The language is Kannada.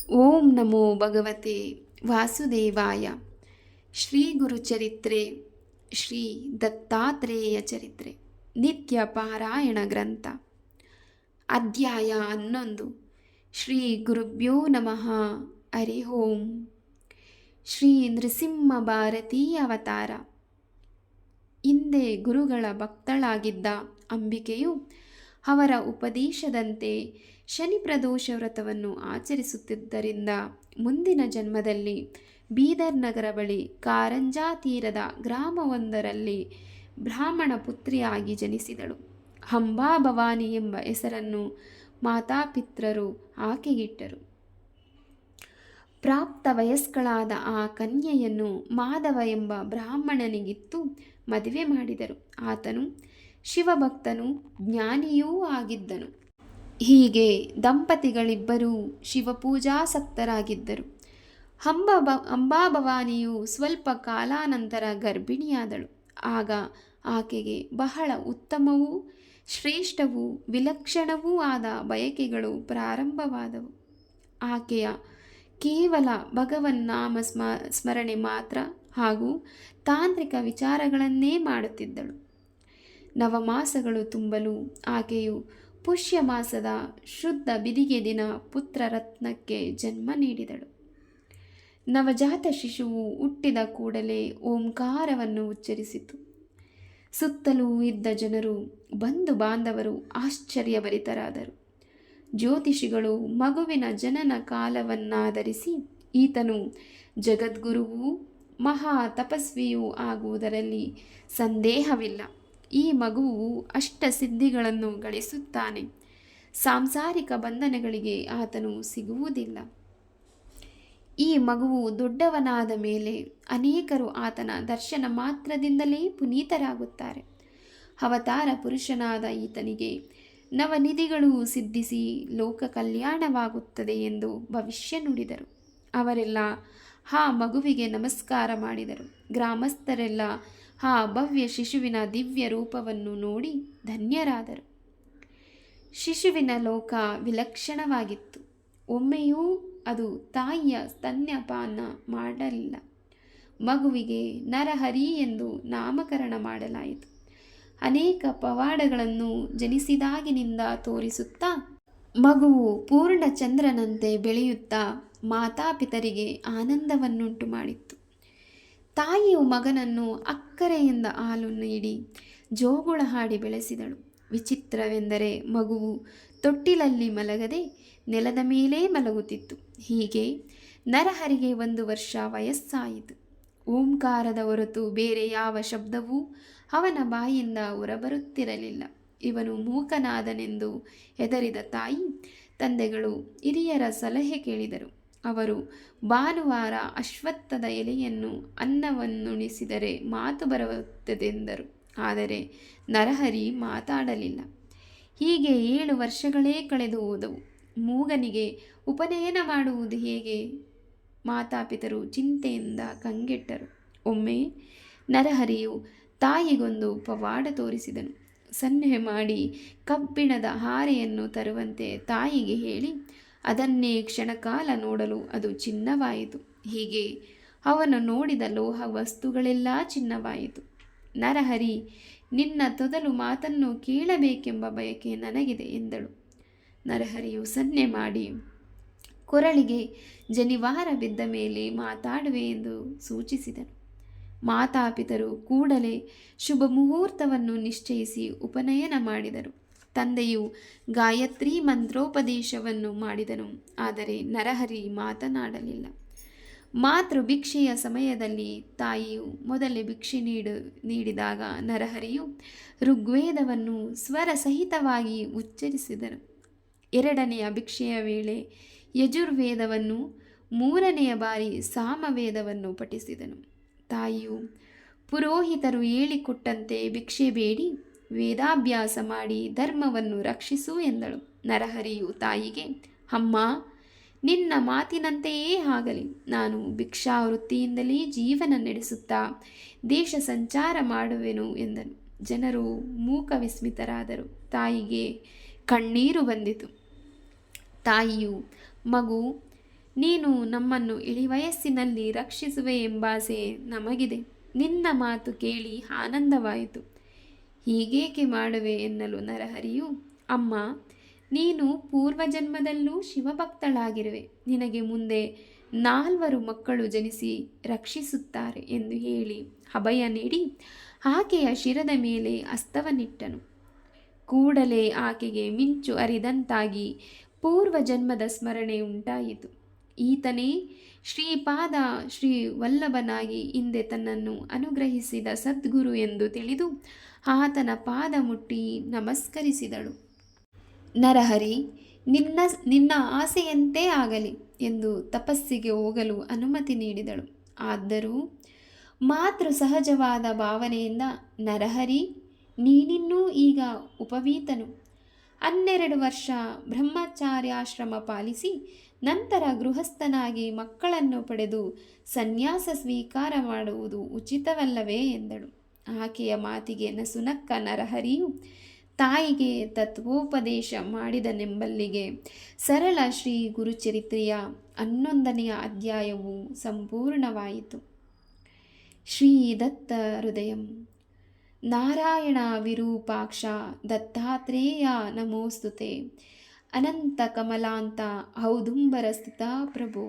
ಓಂ ನಮೋ ಭಗವತೆ ವಾಸುದೇವಾಯ. ಶ್ರೀ ಗುರುಚರಿತ್ರೆ, ಶ್ರೀ ದತ್ತಾತ್ರೇಯ ಚರಿತ್ರೆ, ನಿತ್ಯ ಪಾರಾಯಣ ಗ್ರಂಥ, ಅಧ್ಯಾಯ 11. ಶ್ರೀ ಗುರುಭ್ಯೋ ನಮಃ. ಹರಿ ಓಂ. ಶ್ರೀ ನೃಸಿಂಹ ಭಾರತೀ ಅವತಾರ. ಹಿಂದೆ ಗುರುಗಳ ಭಕ್ತಳಾಗಿದ್ದ ಅಂಬಿಕೆಯು ಅವರ ಉಪದೇಶದಂತೆ ಶನಿ ಪ್ರದೋಷ ವ್ರತವನ್ನು ಆಚರಿಸುತ್ತಿದ್ದರಿಂದ ಮುಂದಿನ ಜನ್ಮದಲ್ಲಿ ಬೀದರ್ ನಗರ ಬಳಿ ಕಾರಂಜಾ ತೀರದ ಗ್ರಾಮವೊಂದರಲ್ಲಿ ಬ್ರಾಹ್ಮಣ ಪುತ್ರಿಯಾಗಿ ಜನಿಸಿದಳು. ಅಂಬಾ ಭವಾನಿ ಎಂಬ ಹೆಸರನ್ನು ಮಾತಾಪಿತೃರು ಆಕೆಗಿಟ್ಟರು. ಪ್ರಾಪ್ತ ವಯಸ್ಕಳಾದ ಆ ಕನ್ಯೆಯನ್ನು ಮಾಧವ ಎಂಬ ಬ್ರಾಹ್ಮಣನಿಗಿತ್ತು ಮದುವೆ ಮಾಡಿದರು. ಆತನು ಶಿವಭಕ್ತನು, ಜ್ಞಾನಿಯೂ ಆಗಿದ್ದನು. ಹೀಗೆ ದಂಪತಿಗಳಿಬ್ಬರೂ ಶಿವಪೂಜಾಸಕ್ತರಾಗಿದ್ದರು. ಅಂಬಾಭವಾನಿಯು ಸ್ವಲ್ಪ ಕಾಲಾನಂತರ ಗರ್ಭಿಣಿಯಾದಳು. ಆಗ ಆಕೆಗೆ ಬಹಳ ಉತ್ತಮವೂ ಶ್ರೇಷ್ಠವೂ ವಿಲಕ್ಷಣವೂ ಆದ ಬಯಕೆಗಳು ಪ್ರಾರಂಭವಾದವು. ಆಕೆಯ ಕೇವಲ ಭಗವನ್ನಾಮ ಸ್ಮರಣೆ ಮಾತ್ರ ಹಾಗೂ ತಾಂತ್ರಿಕ ವಿಚಾರಗಳನ್ನೇ ಮಾಡುತ್ತಿದ್ದಳು. ನವಮಾಸಗಳು ತುಂಬಲು ಆಕೆಯು ಪುಷ್ಯ ಮಾಸದ ಶುದ್ಧ ಬಿದಿಗೆ ದಿನ ಪುತ್ರರತ್ನಕ್ಕೆ ಜನ್ಮ ನೀಡಿದಳು. ನವಜಾತ ಶಿಶುವು ಹುಟ್ಟಿದ ಕೂಡಲೇ ಓಂಕಾರವನ್ನು ಉಚ್ಚರಿಸಿತು. ಸುತ್ತಲೂ ಇದ್ದ ಜನರು, ಬಂಧು ಬಾಂಧವರು ಆಶ್ಚರ್ಯಭರಿತರಾದರು. ಜ್ಯೋತಿಷಿಗಳು ಮಗುವಿನ ಜನನ ಕಾಲವನ್ನಾಧರಿಸಿ ಈತನು ಜಗದ್ಗುರುವೂ ಮಹಾ ತಪಸ್ವಿಯೂ ಆಗುವುದರಲ್ಲಿ ಸಂದೇಹವಿಲ್ಲ, ಈ ಮಗುವು ಅಷ್ಟಸಿದ್ಧಿಗಳನ್ನು ಗಳಿಸುತ್ತಾನೆ, ಸಾಂಸಾರಿಕ ಬಂಧನಗಳಿಗೆ ಆತನು ಸಿಗುವುದಿಲ್ಲ, ಈ ಮಗುವು ದೊಡ್ಡವನಾದ ಮೇಲೆ ಅನೇಕರು ಆತನ ದರ್ಶನ ಮಾತ್ರದಿಂದಲೇ ಪುನೀತರಾಗುತ್ತಾರೆ, ಅವತಾರ ಪುರುಷನಾದ ಈತನಿಗೆ ನವನಿಧಿಗಳು ಸಿದ್ಧಿಸಿ ಲೋಕ ಕಲ್ಯಾಣವಾಗುತ್ತದೆ ಎಂದು ಭವಿಷ್ಯ ನುಡಿದರು. ಅವರೆಲ್ಲ ಆ ಮಗುವಿಗೆ ನಮಸ್ಕಾರ ಮಾಡಿದರು. ಗ್ರಾಮಸ್ಥರೆಲ್ಲ ಆ ಭವ್ಯ ಶಿಶುವಿನ ದಿವ್ಯ ರೂಪವನ್ನು ನೋಡಿ ಧನ್ಯರಾದರು. ಶಿಶುವಿನ ಲೋಕ ವಿಲಕ್ಷಣವಾಗಿತ್ತು. ಒಮ್ಮೆಯೂ ಅದು ತಾಯಿಯ ಸ್ತನ್ಯಪಾನ ಮಾಡಲಿಲ್ಲ. ಮಗುವಿಗೆ ನರಹರಿ ಎಂದು ನಾಮಕರಣ ಮಾಡಲಾಯಿತು. ಅನೇಕ ಪವಾಡಗಳನ್ನು ಜನಿಸಿದಾಗಿನಿಂದ ತೋರಿಸುತ್ತಾ ಮಗುವು ಪೂರ್ಣ ಚಂದ್ರನಂತೆ ಬೆಳೆಯುತ್ತಾ ಮಾತಾಪಿತರಿಗೆ ಆನಂದವನ್ನುಂಟು ಮಾಡಿತ್ತು. ತಾಯಿಯು ಮಗನನ್ನು ಅಕ್ಕರೆಯಿಂದ ಹಾಲು ನೀಡಿ ಜೋಗುಳ ಹಾಡಿ ಬೆಳೆಸಿದಳು. ವಿಚಿತ್ರವೆಂದರೆ ಮಗುವು ತೊಟ್ಟಿಲಲ್ಲಿ ಮಲಗದೆ ನೆಲದ ಮೇಲೇ ಮಲಗುತ್ತಿತ್ತು. ಹೀಗೆ ನರಹರಿಗೆ 1 ವರ್ಷ ವಯಸ್ಸಾಯಿತು. ಓಂಕಾರದ ಹೊರತು ಬೇರೆ ಯಾವ ಶಬ್ದವೂ ಅವನ ಬಾಯಿಂದ ಹೊರಬರುತ್ತಿರಲಿಲ್ಲ. ಇವನು ಮೂಕನಾದನೆಂದು ಹೆದರಿದ ತಾಯಿ ತಂದೆಗಳು ಹಿರಿಯರ ಸಲಹೆ ಕೇಳಿದರು. ಅವರು ಭಾನುವಾರ ಅಶ್ವತ್ಥದ ಎಲೆಯನ್ನು ಅನ್ನವನ್ನುಣಿಸಿದರೆ ಮಾತು ಬರುತ್ತದೆಂದರು. ಆದರೆ ನರಹರಿ ಮಾತಾಡಲಿಲ್ಲ. ಹೀಗೆ 7 ವರ್ಷಗಳೇ ಕಳೆದು ಹೋದವು. ಮೂಗನಿಗೆ ಉಪನಯನ ಮಾಡುವುದು ಹೇಗೆ? ಮಾತಾಪಿತರು ಚಿಂತೆಯಿಂದ ಕಂಗೆಟ್ಟರು. ಒಮ್ಮೆ ನರಹರಿಯು ತಾಯಿಗೊಂದು ಪವಾಡ ತೋರಿಸಿದನು. ಸನ್ನೆ ಮಾಡಿ ಕಬ್ಬಿಣದ ಹಾರೆಯನ್ನು ತರುವಂತೆ ತಾಯಿಗೆ ಹೇಳಿ ಅದನ್ನೇ ಕ್ಷಣಕಾಲ ನೋಡಲು ಅದು ಚಿನ್ನವಾಯಿತು. ಹೀಗೆ ಅವನು ನೋಡಿದ ಲೋಹ ವಸ್ತುಗಳೆಲ್ಲ ಚಿನ್ನವಾಯಿತು. ನರಹರಿ, ನಿನ್ನ ತೊದಲು ಮಾತನ್ನು ಕೇಳಬೇಕೆಂಬ ಬಯಕೆ ನನಗಿದೆ ಎಂದಳು. ನರಹರಿಯು ಸನ್ನೆ ಮಾಡಿ ಕೊರಳಿಗೆ ಜನಿವಾರ ಬಿದ್ದ ಮೇಲೆ ಮಾತಾಡುವೆ ಎಂದು ಸೂಚಿಸಿದನು. ಮಾತಾಪಿತರು ಕೂಡಲೇ ಶುಭ ಮುಹೂರ್ತವನ್ನು ನಿಶ್ಚಯಿಸಿ ಉಪನಯನ ಮಾಡಿದರು. ತಂದೆಯು ಗಾಯತ್ರಿ ಮಂತ್ರೋಪದೇಶವನ್ನು ಮಾಡಿದನು. ಆದರೆ ನರಹರಿ ಮಾತನಾಡಲಿಲ್ಲ. ಮಾತೃ ಭಿಕ್ಷೆಯ ಸಮಯದಲ್ಲಿ ತಾಯಿಯು ಮೊದಲೇ ಭಿಕ್ಷೆ ನೀಡಿದಾಗ ನರಹರಿಯು ಋಗ್ವೇದವನ್ನು ಸ್ವರ ಸಹಿತವಾಗಿ ಉಚ್ಚರಿಸಿದನು. 2ನೆಯ ಭಿಕ್ಷೆಯ ವೇಳೆ ಯಜುರ್ವೇದವನ್ನು, 3ನೆಯ ಬಾರಿ ಸಾಮವೇದವನ್ನು ಪಠಿಸಿದನು. ತಾಯಿಯು ಪುರೋಹಿತರು ಹೇಳಿಕೊಟ್ಟಂತೆ ಭಿಕ್ಷೆ ಬೇಡಿ ವೇದಾಭ್ಯಾಸ ಮಾಡಿ ಧರ್ಮವನ್ನು ರಕ್ಷಿಸು ಎಂದಳು. ನರಹರಿಯು ತಾಯಿಗೆ, ಅಮ್ಮ, ನಿನ್ನ ಮಾತಿನಂತೆಯೇ ಆಗಲಿ, ನಾನು ಭಿಕ್ಷಾವೃತ್ತಿಯಿಂದಲೇ ಜೀವನ ನಡೆಸುತ್ತಾ ದೇಶ ಸಂಚಾರ ಮಾಡುವೆನು ಎಂದನು. ಜನರು ಮೂಕ ವಿಸ್ಮಿತರಾದರು. ತಾಯಿಗೆ ಕಣ್ಣೀರು ಬಂದಿತು. ತಾಯಿಯು, ಮಗು, ನೀನು ನಮ್ಮನ್ನು ಇಳಿವಯಸ್ಸಿನಲ್ಲಿ ರಕ್ಷಿಸುವೆ ಎಂಬಾಸೆ ನಮಗಿದೆ. ನಿನ್ನ ಮಾತು ಕೇಳಿ ಆನಂದವಾಯಿತು. ಹೀಗೇಕೆ ಮಾಡುವೆ ಎನ್ನಲು ನರಹರಿಯು, ಅಮ್ಮ, ನೀನು ಪೂರ್ವಜನ್ಮದಲ್ಲೂ ಶಿವಭಕ್ತಳಾಗಿರುವೆ. ನಿನಗೆ ಮುಂದೆ 4 ಮಕ್ಕಳು ಜನಿಸಿ ರಕ್ಷಿಸುತ್ತಾರೆ ಎಂದು ಹೇಳಿ ಅಭಯ ನೀಡಿ ಆಕೆಯ ಶಿರದ ಮೇಲೆ ಹಸ್ತವನ್ನಿಟ್ಟನು. ಕೂಡಲೇ ಆಕೆಗೆ ಮಿಂಚು ಅರಿದಂತಾಗಿ ಪೂರ್ವಜನ್ಮದ ಸ್ಮರಣೆ ಉಂಟಾಯಿತು. ಈತನೇ ಶ್ರೀಪಾದ ಶ್ರೀ ವಲ್ಲಭನಾಗಿ ಹಿಂದೆ ತನ್ನನ್ನು ಅನುಗ್ರಹಿಸಿದ ಸದ್ಗುರು ಎಂದು ತಿಳಿದು ಆತನ ಪಾದ ಮುಟ್ಟಿ ನಮಸ್ಕರಿಸಿದಳು. ನರಹರಿ ನಿನ್ನ ಆಸೆಯಂತೆ ಆಗಲಿ ಎಂದು ತಪಸ್ಸಿಗೆ ಹೋಗಲು ಅನುಮತಿ ನೀಡಿದಳು. ಆದರೂ ಮಾತೃ ಸಹಜವಾದ ಭಾವನೆಯಿಂದ, ನರಹರಿ, ನೀನಿನ್ನೂ ಈಗ ಉಪವೀತನು. 12 ವರ್ಷ ಬ್ರಹ್ಮಚಾರ್ಯಾಶ್ರಮ ಪಾಲಿಸಿ ನಂತರ ಗೃಹಸ್ಥನಾಗಿ ಮಕ್ಕಳನ್ನು ಪಡೆದು ಸನ್ಯಾಸ ಸ್ವೀಕಾರ ಮಾಡುವುದು ಉಚಿತವಲ್ಲವೇ ಎಂದಳು. ಆಕೆಯ ಮಾತಿಗೆ ನಸುನಕ್ಕ ನರಹರಿಯು, ತಾಯಿಗೆ ತತ್ವೋಪದೇಶ ಮಾಡಿದನೆಂಬಲ್ಲಿಗೆ ಸರಳ ಶ್ರೀ ಗುರುಚರಿತ್ರೆಯ 11ನೇ ಅಧ್ಯಾಯವು ಸಂಪೂರ್ಣವಾಯಿತು. ಶ್ರೀ ದತ್ತ ಹೃದಯಂ. ನಾರಾಯಣ ವಿರೂಪಾಕ್ಷ ದತ್ತಾತ್ರೇಯ ನಮೋಸ್ತುತೆ. ಅನಂತ ಕಮಲಾಂತ ಔದುಂಬರ ಸ್ಥಿತ ಪ್ರಭೋ.